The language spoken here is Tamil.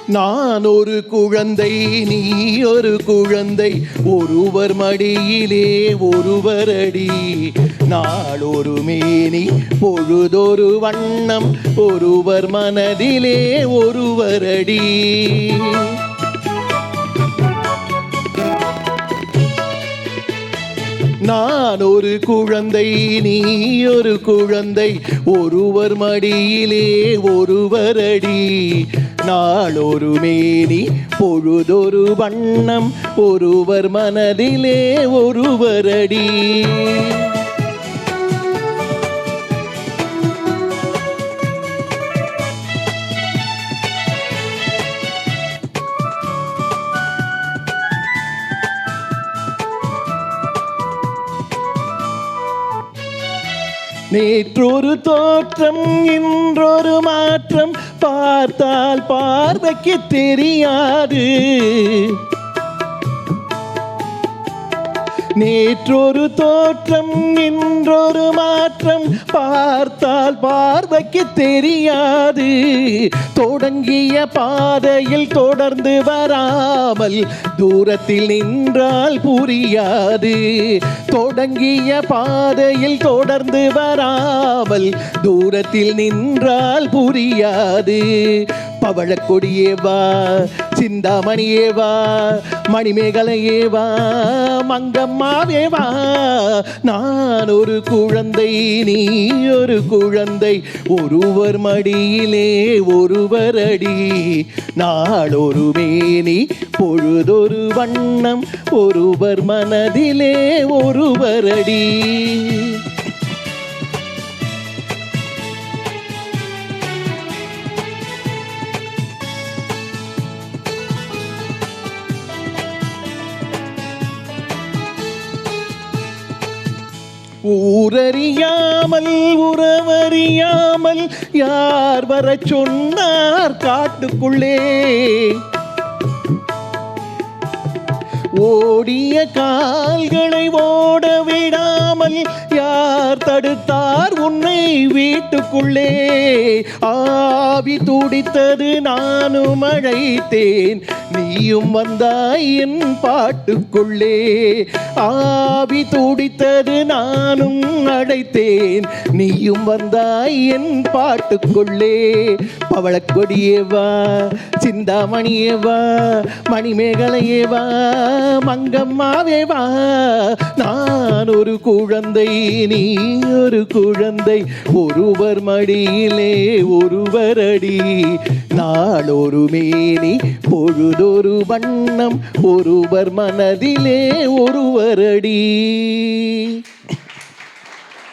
நான் ஒரு குழந்தை, நீ ஒரு குழந்தை, ஒருவர் மடியிலே ஒருவர் அடி. நாளொரு மேனி பொழுதொரு வண்ணம், ஒருவர் மனதிலே ஒருவர் அடி. நான் ஒரு குழந்தை, நீ ஒரு குழந்தை, ஒருவர் மடியிலே ஒருவர் அடி. நாளொரு மேனி பொழுதொரு வண்ணம், ஒருவர் மனதிலே ஒருவர் அடி. நேற்றொரு தோற்றம், இன்றொரு மாற்றம், பார்த்தால் பார்வைக்கு தெரியாது. நேற்றொரு தோற்றம், இன்றொரு மாற்றம், பார்த்தால் பார்வைக்கு தெரியாது. தொடங்கிய பாதையில் தொடர்ந்து வராமல் தூரத்தில் நின்றால் புரியாது. தொடங்கிய பாதையில் தொடர்ந்து வராமல் தூரத்தில் நின்றால் புரியாது. பவழக்கொடியே வா, சிந்தாமணியே வா, மணிமேகலையே வா, மங்கம்மாவே வா. நான் ஒரு குழந்தை, நீ ஒரு குழந்தை, ஒருவர் மடியிலே ஒருவர் அடி. நாளொரு மேனி பொழுதொரு வண்ணம், ஒருவர் மனதிலே ஒருவர் அடி. ஊரறியாமல் உறவறியாமல் யார் வர சொன்னார் காட்டுக்குள்ளே? ஓடிய கால்களை ஓட விடாமல் யார் தடுத்தார் உன்னை வீட்டுக்குள்ளே? ஆவி துடித்தது நானும் அழைத்தேன், நீயும் வந்தாய் என் பாட்டுக்குள்ளே. ஆவி துடித்தது நானும் அழைத்தேன், நீயும் வந்தாய் என் பாட்டுக்குள்ளே. பவளக்கொடியே வா, சிந்தாமணியே வா, மணிமேகலையே வா, மங்கம்மாவே வா. நான் ஒரு குழந்தை, நீ ஒரு குழந்தை, ஒருவர் மடியிலே ஒருவர் அடி. நாளொரு மேனி பொழுதொரு வண்ணம், ஒருவர் மனதிலே ஒருவர் அடி.